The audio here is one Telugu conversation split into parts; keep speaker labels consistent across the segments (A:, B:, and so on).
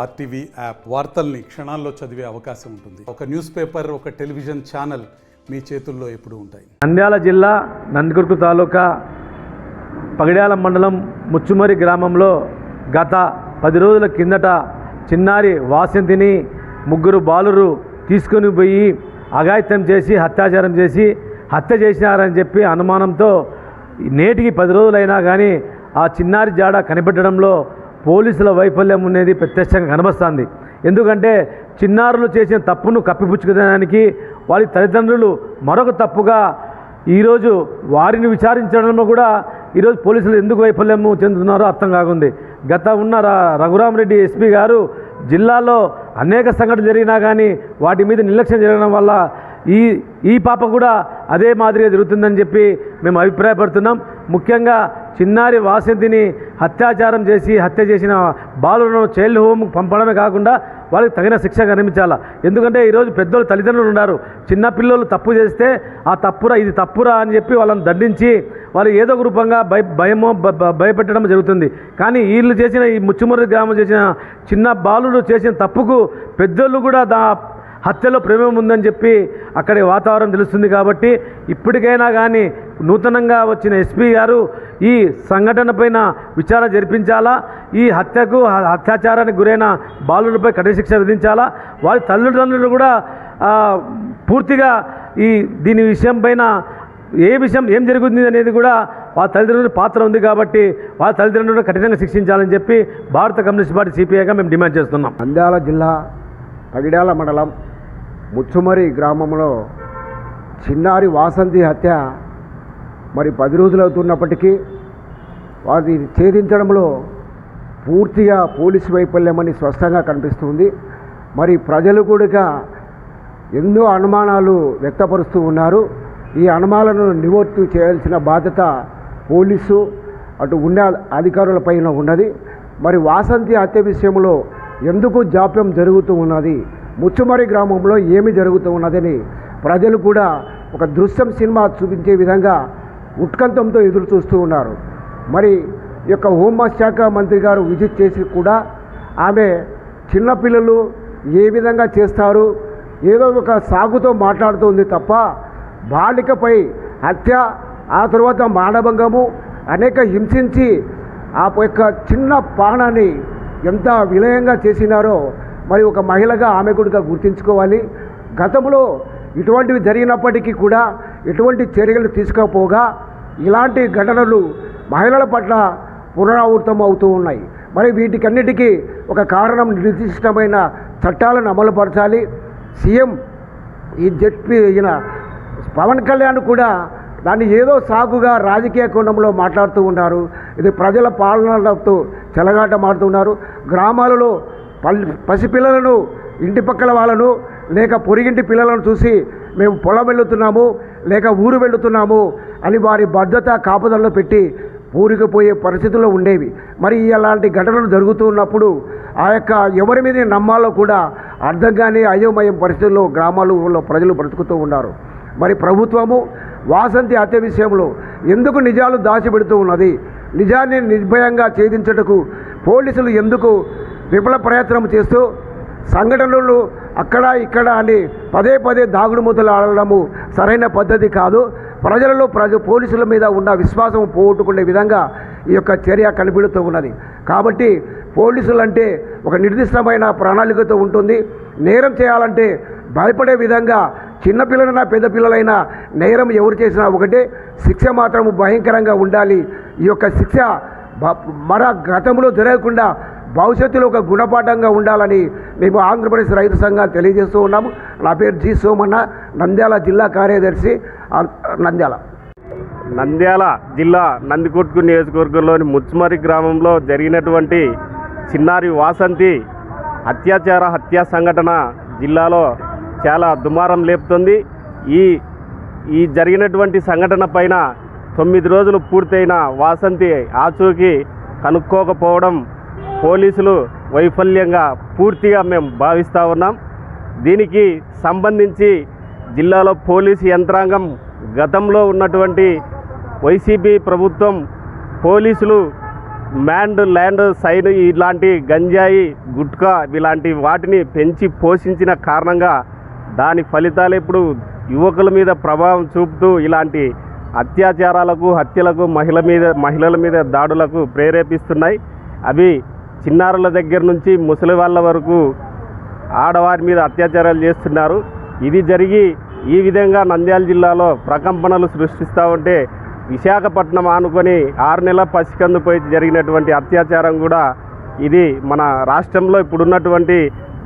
A: ఆర్టీవీ యాప్ వార్తల్ని క్షణాల్లో చదివే అవకాశం ఉంటుంది. ఒక న్యూస్ పేపర్, ఒక టెలివిజన్ ఛానల్ మీ చేతుల్లో ఎప్పుడూ ఉంటాయి.
B: నంద్యాల జిల్లా నందికొట్కు తాలూకా పగడ్యాల మండలం ముచ్చుమరి గ్రామంలో గత 10 రోజుల కిందట చిన్నారి వాసంతిని ముగ్గురు బాలురు తీసుకొని పోయి అఘాయిత్యం చేసి అత్యాచారం చేసి హత్య చేసినారని చెప్పి అనుమానంతో నేటికి 10 రోజులైనా కానీ ఆ చిన్నారి జాడ కనిపెట్టడంలో పోలీసుల వైఫల్యం అనేది ప్రత్యక్షంగా కనిపిస్తుంది. ఎందుకంటే చిన్నారులు చేసిన తప్పును కప్పిపుచ్చుకోవడానికి వారి తల్లిదండ్రులు మరొక తప్పుగా ఈరోజు వారిని విచారించడంలో కూడా ఈరోజు పోలీసులు ఎందుకు వైఫల్యం చెందుతున్నారో అర్థం కాకుంది. గత ఉన్న రఘురామరెడ్డి ఎస్పీ గారు జిల్లాలో అనేక సంఘటనలు జరిగినా కానీ వాటి మీద నిర్లక్ష్యం జరగడం వల్ల ఈ పాప కూడా అదే మాదిరిగా జరుగుతుందని చెప్పి మేము అభిప్రాయపడుతున్నాం. ముఖ్యంగా చిన్నారి వాసంతిని అత్యాచారం చేసి హత్య చేసిన బాలులను చైల్డ్ హోమ్కి పంపడమే కాకుండా వాళ్ళకి తగిన శిక్ష కనిపించాలా. ఎందుకంటే ఈరోజు పెద్దోళ్ళు తల్లిదండ్రులు ఉన్నారు. చిన్నపిల్లలు తప్పు చేస్తే ఆ తప్పురా ఇది తప్పురా అని చెప్పి వాళ్ళని దండించి వాళ్ళు ఏదో ఒక రూపంగా భయపెట్టడం జరుగుతుంది. కానీ వీళ్ళు చేసిన ఈ ముచ్చుమర్రి గ్రామం చేసిన చిన్న బాలుడు చేసిన తప్పుకు పెద్దోళ్ళు కూడా హత్యలో ప్రేమ ఉందని చెప్పి అక్కడి వాతావరణం తెలుస్తుంది. కాబట్టి ఇప్పటికైనా కానీ నూతనంగా వచ్చిన ఎస్పీ గారు ఈ సంఘటన పైన విచారణ జరిపించాలా. ఈ అత్యాచారానికి గురైన బాలులపై కఠిన శిక్ష విధించాలా. వారి తల్లిదండ్రులు కూడా పూర్తిగా దీని విషయం పైన ఏం జరుగుతుంది అనేది కూడా వాళ్ళ తల్లిదండ్రుల పాత్ర ఉంది. కాబట్టి వాళ్ళ తల్లిదండ్రులను కఠినంగా శిక్షించాలని చెప్పి భారత కమ్యూనిస్ట్ పార్టీ సిపిఐగా మేము డిమాండ్ చేస్తున్నాం.
C: నంద్యాల జిల్లా పగడ్యాల మండలం ముచ్చుమరి గ్రామంలో చిన్నారి వాసంతి హత్య 10 రోజులు అవుతున్నప్పటికీ వారిని ఛేదించడంలో పూర్తిగా పోలీసు వైఫల్యమని స్పష్టంగా కనిపిస్తుంది. ప్రజలు కూడా ఎన్నో అనుమానాలు వ్యక్తపరుస్తూ ఉన్నారు. ఈ అనుమానాలను నివృత్తి చేయాల్సిన బాధ్యత పోలీసు అటు ఉన్న అధికారులపైన ఉన్నది. వాసంతి హత్య విషయంలో ఎందుకు జాప్యం జరుగుతూ ఉన్నది, ముచ్చుమరి గ్రామంలో ఏమి జరుగుతూ ఉన్నదని ప్రజలు కూడా ఒక దృశ్యం సినిమా చూపించే విధంగా ఉత్కంఠంతో ఎదురు చూస్తూ ఉన్నారు. ఈ యొక్క హోంశాఖ మంత్రి గారు విజిట్ చేసి కూడా ఆమె చిన్నపిల్లలు ఏ విధంగా చేస్తారు ఏదో ఒక సాగుతో మాట్లాడుతుంది తప్ప బాలికపై హత్య ఆ తర్వాత మానభంగము అనేక హింసించి ఆ యొక్క చిన్న ప్రాణాన్ని ఎంత విలయంగా చేసినారో ఒక మహిళగా ఆమె కూడా గుర్తించుకోవాలి. గతంలో ఇటువంటివి జరిగినప్పటికీ కూడా ఎటువంటి చర్యలు తీసుకోకపోగా ఇలాంటి ఘటనలు మహిళల పట్ల పునరావృతం అవుతూ ఉన్నాయి. వీటికన్నిటికీ ఒక కారణం నిర్దిష్టమైన చట్టాలను అమలుపరచాలి. సీఎం ఈయన పవన్ కళ్యాణ్ కూడా దాన్ని ఏదో సాగుగా రాజకీయ కోణంలో మాట్లాడుతూ ఉన్నారు. ఇది ప్రజల పాలనతో చెలగాట మాడుతున్నారు. గ్రామాలలో పసిపిల్లలను ఇంటి పక్కల వాళ్ళను లేక పొరిగింటి పిల్లలను చూసి మేము పొలం వెళుతున్నాము లేక ఊరు వెళుతున్నాము అని వారి భద్రత కాపుదల్లో పెట్టి ఊరికిపోయే పరిస్థితుల్లో ఉండేవి. ఇలాంటి ఘటనలు జరుగుతూ ఉన్నప్పుడు ఆ యొక్క ఎవరి మీద నమ్మాలో కూడా అర్థం కాని అయోమయం పరిస్థితుల్లో గ్రామాలలో ప్రజలు బ్రతుకుతూ ఉన్నారు. ప్రభుత్వము వాసంతి హత్య విషయంలో ఎందుకు నిజాలు దాచిపెడుతూ ఉన్నది, నిజాన్ని నిర్భయంగా ఛేదించుటకు పోలీసులు ఎందుకు విఫల ప్రయత్నం చేస్తూ సంఘటనలు అక్కడ ఇక్కడ అని పదే దాగుడు మూతలు ఆడడము సరైన పద్ధతి కాదు. ప్రజలలో పోలీసుల మీద ఉన్న విశ్వాసం పోగొట్టుకునే విధంగా ఈ యొక్క చర్య కనిపెడుతూ ఉన్నది. కాబట్టి పోలీసులు అంటే ఒక నిర్దిష్టమైన ప్రణాళికతో ఉంటుంది. నేరం చేయాలంటే భయపడే విధంగా చిన్నపిల్లలైనా పెద్ద పిల్లలైనా నేరం ఎవరు చేసినా ఒకటే, శిక్ష మాత్రం భయంకరంగా ఉండాలి. ఈ యొక్క శిక్ష గతంలో జరగకుండా భవిష్యత్తులో ఒక గుణపాఠంగా ఉండాలని మేము ఆంధ్రప్రదేశ్ రైతు సంఘాలు తెలియజేస్తూ ఉన్నాము. నా పేరు జి సోమన్న, నంద్యాల జిల్లా కార్యదర్శి,
D: నంద్యాల జిల్లా నందికొట్కు నియోజకవర్గంలోని ముచ్చుమరి గ్రామంలో జరిగినటువంటి చిన్నారి వాసంతి హత్యా సంఘటన జిల్లాలో చాలా దుమారం లేపుతుంది. ఈ జరిగినటువంటి సంఘటన పైన 9 రోజులు పూర్తయిన వాసంతి ఆచూకీ కనుక్కోకపోవడం పోలీసులు వైఫల్యంగా పూర్తిగా మేము భావిస్తూ ఉన్నాం. దీనికి సంబంధించి జిల్లాలో పోలీసు యంత్రాంగం, గతంలో ఉన్నటువంటి వైసీపీ ప్రభుత్వం పోలీసులు ల్యాండ్ సైడ్ ఇలాంటి గంజాయి గుట్కా ఇలాంటి వాటిని పెంచి పోషించిన కారణంగా దాని ఫలితాలు ఇప్పుడు యువకుల మీద ప్రభావం చూపుతూ ఇలాంటి అత్యాచారాలకు హత్యలకు మహిళల మీద దాడులకు ప్రేరేపిస్తున్నాయి. అవి చిన్నారుల దగ్గర నుంచి ముసలి వాళ్ళ వరకు ఆడవారి మీద అత్యాచారాలు చేస్తున్నారు. ఇది జరిగి ఈ విధంగా నంద్యాల జిల్లాలో ప్రకంపనలు సృష్టిస్తూ ఉంటే విశాఖపట్నం ఆనుకొని 6 నెలల పసికందుపై జరిగినటువంటి అత్యాచారం కూడా ఇది మన రాష్ట్రంలో ఇప్పుడున్నటువంటి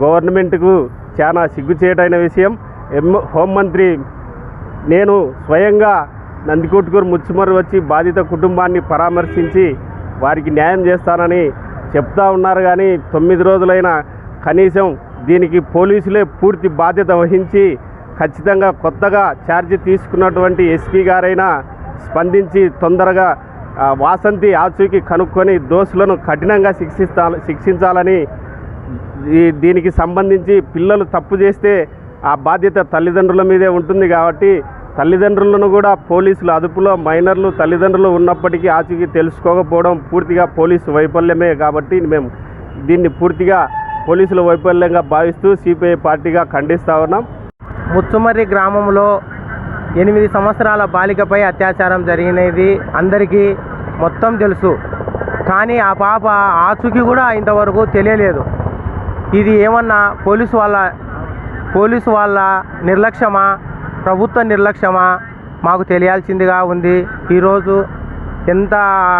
D: గవర్నమెంట్కు చాలా సిగ్గుచేటైన విషయం. హోంమంత్రి నేను స్వయంగా నందికొట్కూరు ముచ్చుమర్రి వచ్చి బాధిత కుటుంబాన్ని పరామర్శించి వారికి న్యాయం చేస్తానని చెప్తా ఉన్నారు. కానీ 9 రోజులైనా కనీసం దీనికి పోలీసులే పూర్తి బాధ్యత వహించి ఖచ్చితంగా కొత్తగా ఛార్జ్ తీసుకున్నటువంటి ఎస్పీ గారైనా స్పందించి తొందరగా వాసంతి ఆచూకీ కనుక్కొని దోషులను కఠినంగా శిక్షించాలని దీనికి సంబంధించి పిల్లలు తప్పు చేస్తే ఆ బాధ్యత తల్లిదండ్రుల మీదే ఉంటుంది. కాబట్టి తల్లిదండ్రులను కూడా పోలీసులు అదుపులో మైనర్లు తల్లిదండ్రులు ఉన్నప్పటికీ ఆచూకీ తెలుసుకోకపోవడం పూర్తిగా పోలీసు వైఫల్యమే. కాబట్టి మేము దీన్ని పూర్తిగా పోలీసుల వైఫల్యంగా భావిస్తూ సిపిఐ పార్టీగా ఖండిస్తూ ఉన్నాం.
E: ముచ్చుమర్రి గ్రామంలో 8 సంవత్సరాల బాలికపై అత్యాచారం జరిగినది అందరికీ మొత్తం తెలుసు. కానీ ఆ పాప ఆచూకీ కూడా ఇంతవరకు తెలియలేదు. ఇది ఏమన్నా పోలీసు వాళ్ళ నిర్లక్ష్యమా, ప్రభుత్వ నిర్లక్ష్యమా మాకు తెలియాల్సిందిగా ఉంది. ఈరోజు ఎంత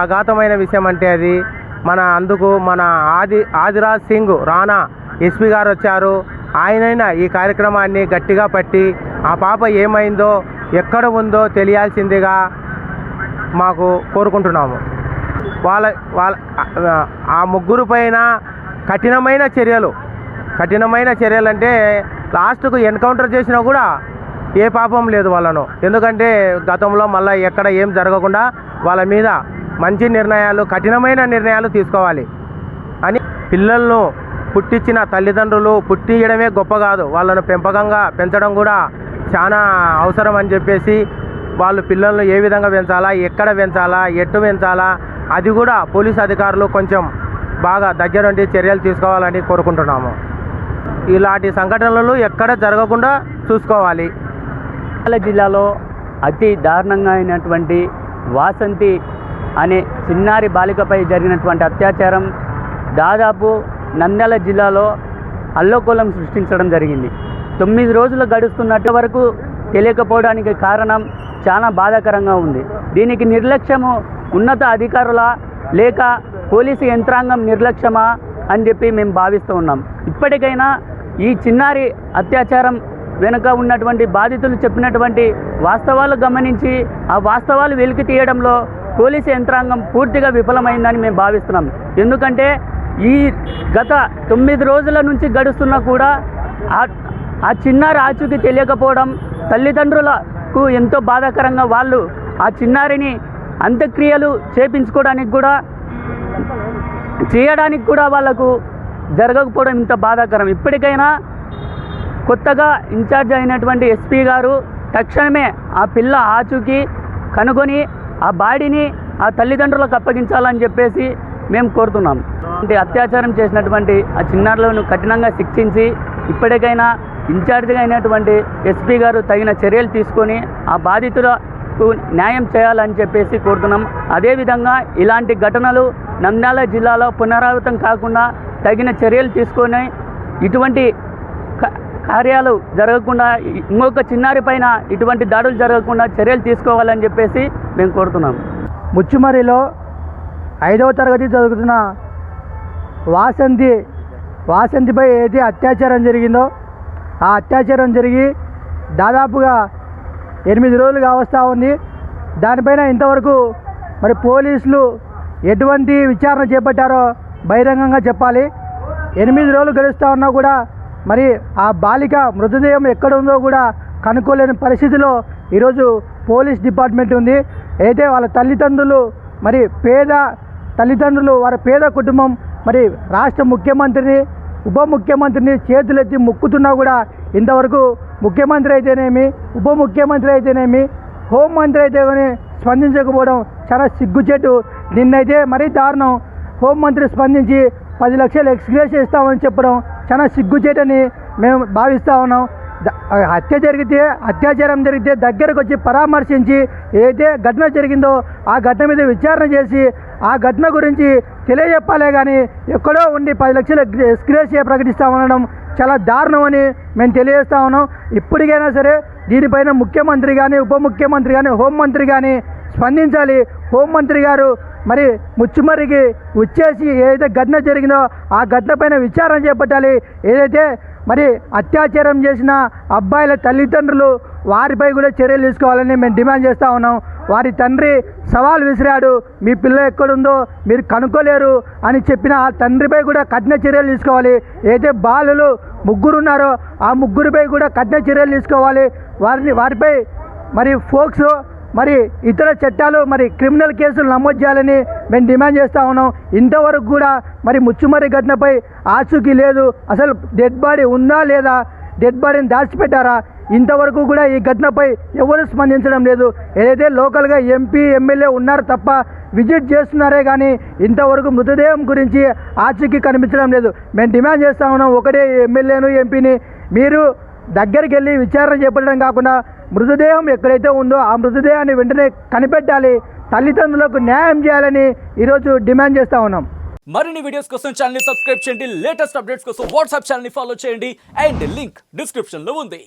E: అఘాతమైన విషయం అంటే అది మన ఆదిరాజ్ సింగ్ రాణా ఎస్పీ గారు వచ్చారు. ఆయనైనా ఈ కార్యక్రమాన్ని గట్టిగా పట్టి ఆ పాప ఏమైందో ఎక్కడ ఉందో తెలియాల్సిందిగా మాకు కోరుకుంటున్నాము. ఆ ముగ్గురు పైన కఠినమైన చర్యలు అంటే లాస్ట్కు ఎన్కౌంటర్ చేసినా కూడా ఏ పాపం లేదు వాళ్ళను. ఎందుకంటే గతంలో మళ్ళీ ఎక్కడ ఏం జరగకుండా వాళ్ళ మీద మంచి నిర్ణయాలు, కఠినమైన నిర్ణయాలు తీసుకోవాలి అని పిల్లలను పుట్టించిన తల్లిదండ్రులు పుట్టించడమే గొప్ప కాదు, వాళ్ళను పెంపకంగా పెంచడం కూడా చాలా అవసరం అని చెప్పేసి వాళ్ళు పిల్లలను ఏ విధంగా పెంచాలా, ఎక్కడ పెంచాలా, ఎట్టు పెంచాలా అది కూడా పోలీసు అధికారులు కొంచెం బాగా దగ్గరుండి చర్యలు తీసుకోవాలని కోరుకుంటున్నాము. ఇలాంటి సంఘటనలు ఎక్కడ జరగకుండా చూసుకోవాలి.
F: జిల్లాలో అతి దారుణంగా అయినటువంటి వాసంతి అనే చిన్నారి బాలికపై జరిగినటువంటి అత్యాచారం దాదాపు నంద్యాల జిల్లాలో అల్లోకొల్లం సృష్టించడం జరిగింది. 9 రోజులు గడుస్తున్నట్టు వరకు తెలియకపోవడానికి కారణం చాలా బాధాకరంగా ఉంది. దీనికి నిర్లక్ష్యము ఉన్నత అధికారుల లేక పోలీసు యంత్రాంగం నిర్లక్ష్యమా అని చెప్పి మేము భావిస్తూ ఉన్నాం. ఇప్పటికైనా ఈ చిన్నారి అత్యాచారం వెనుక ఉన్నటువంటి బాధితులు చెప్పినటువంటి వాస్తవాలు గమనించి ఆ వాస్తవాలు వెలికి తీయడంలో పోలీసు యంత్రాంగం పూర్తిగా విఫలమైందని మేము భావిస్తున్నాం. ఎందుకంటే ఈ గత 9 రోజుల నుంచి గడుస్తున్నా కూడా ఆ చిన్నారి ఆచూకీ తెలియకపోవడం తల్లిదండ్రులకు ఎంతో బాధాకరంగా వాళ్ళు ఆ చిన్నారిని అంత్యక్రియలు చేయడానికి కూడా వాళ్ళకు జరగకపోవడం ఇంత బాధాకరం. ఇప్పటికైనా కొత్తగా ఇన్ఛార్జ్ అయినటువంటి ఎస్పీ గారు తక్షణమే ఆ పిల్ల ఆచూకీ కనుగొని ఆ బాడీని ఆ తల్లిదండ్రులకు అప్పగించాలని చెప్పేసి మేము కోరుతున్నాం. అంటే అత్యాచారం చేసినటువంటి ఆ చిన్నారులను కఠినంగా శిక్షించి ఇప్పటికైనా ఇన్ఛార్జిగా అయినటువంటి ఎస్పీ గారు తగిన చర్యలు తీసుకొని ఆ బాధితులకు న్యాయం చేయాలని చెప్పేసి కోరుతున్నాం. అదేవిధంగా ఇలాంటి ఘటనలు నంద్యాల జిల్లాలో పునరావృతం కాకుండా తగిన చర్యలు తీసుకొని ఇటువంటి కార్యాలు జరగకుండా ఇంకొక చిన్నారి పైన ఇటువంటి దాడులు జరగకుండా చర్యలు తీసుకోవాలని చెప్పేసి మేము కోరుతున్నాం.
E: ముచ్చుమర్రిలో 5వ తరగతి చదువుతున్న వాసంతిపై ఏదైతే అత్యాచారం జరిగిందో ఆ అత్యాచారం జరిగి దాదాపుగా 8 రోజులు కావస్తూ ఉంది. దానిపైన ఇంతవరకు మరి పోలీసులు ఎటువంటి విచారణ చేపట్టారో బహిరంగంగా చెప్పాలి. 8 రోజులు గడుస్తూ ఉన్నా కూడా మరి ఆ బాలిక మృతదేహం ఎక్కడ ఉందో కూడా కనుక్కోలేని పరిస్థితిలో ఈరోజు పోలీస్ డిపార్ట్మెంట్ ఉంది. అయితే వాళ్ళ తల్లిదండ్రులు మరి పేద తల్లిదండ్రులు, వారి పేద కుటుంబం మరి రాష్ట్ర ముఖ్యమంత్రిని, ఉప ముఖ్యమంత్రిని చేతులెత్తి మొక్కుతున్నా కూడా ఇంతవరకు ముఖ్యమంత్రి అయితేనేమి, ఉప ముఖ్యమంత్రి అయితేనేమి, హోంమంత్రి అయితే కానీ స్పందించకపోవడం చాలా సిగ్గుచేటు. నిన్నైతే మరీ దారుణం. హోంమంత్రి స్పందించి 10 లక్షలు ఎక్స్గ్రేషియా ఇస్తామని చెప్పడం చాలా సిగ్గుచేటని మేము భావిస్తూ ఉన్నాం. అత్యాచారం జరిగితే దగ్గరకు వచ్చి పరామర్శించి ఏదైతే ఘటన జరిగిందో ఆ ఘటన మీద విచారణ చేసి ఆ ఘటన గురించి తెలియజెప్పాలే కానీ ఎక్కడో ఉండి 10 లక్షల ఎక్స్గ్రేషియా ప్రకటిస్తామనడం చాలా దారుణమని మేము తెలియజేస్తా ఉన్నాం. ఇప్పటికైనా సరే దీనిపైన ముఖ్యమంత్రి కానీ ఉప ముఖ్యమంత్రి కానీ హోంమంత్రి కానీ స్పందించాలి. హోంమంత్రి గారు మరి ముచ్చుమర్రికి వచ్చేసి ఏదైతే ఘటన జరిగిందో ఆ ఘటన పైన విచారణ చేపట్టాలి. ఏదైతే మరి అత్యాచారం చేసిన అబ్బాయిల తల్లిదండ్రులు వారిపై కూడా చర్యలు తీసుకోవాలని మేము డిమాండ్ చేస్తూ ఉన్నాం. వారి తండ్రి సవాల్ విసిరాడు, మీ పిల్ల ఎక్కడుందో మీరు కనుక్కోలేరు అని చెప్పిన ఆ తండ్రిపై కూడా కఠిన చర్యలు తీసుకోవాలి. ఏదైతే బాలులు 3 ఉన్నారో ఆ 3పై కూడా కఠిన చర్యలు తీసుకోవాలి. వారిపై మరి ఫోక్సో మరి ఇతర చట్టాలు మరి క్రిమినల్ కేసులు నమోదు చేయాలని మేము డిమాండ్ చేస్తూ ఉన్నాం. ఇంతవరకు కూడా మరి ముచ్చుమర్రి ఘటనపై ఆచూకీ లేదు. అసలు డెడ్ బాడీ ఉందా లేదా, డెడ్ బాడీని దాచిపెట్టారా, ఇంతవరకు కూడా ఈ ఘటనపై ఎవరు స్పందించడం లేదు. ఏదైతే లోకల్గా ఎంపీ ఎమ్మెల్యే ఉన్నారు తప్ప విజిట్ చేస్తున్నారే కానీ ఇంతవరకు మృతదేహం గురించి ఆచూకీ కనిపించడం లేదు. మేము డిమాండ్ చేస్తూ ఉన్నాం, ఒకటే ఎమ్మెల్యేను ఎంపీని మీరు దగ్గరికి వెళ్ళి విచారణ చేపట్టడం కాకుండా మృతదేహం ఎక్కడైతే ఉందో ఆ మృతదేహాన్ని వెంటనే కనిపెట్టాలి, తల్లిదండ్రులకు న్యాయం చేయాలని ఈరోజు డిమాండ్ చేస్తూ ఉన్నాం.
G: మరిన్ని వీడియోస్ కోసం ఛానల్ ని సబ్స్క్రైబ్ చేయండి. లేటెస్ట్ అప్డేట్స్ కోసం వాట్సాప్ ఛానల్ ని ఫాలో చేయండి. అండ్ లింక్ డిస్క్రిప్షన్ లో ఉంది.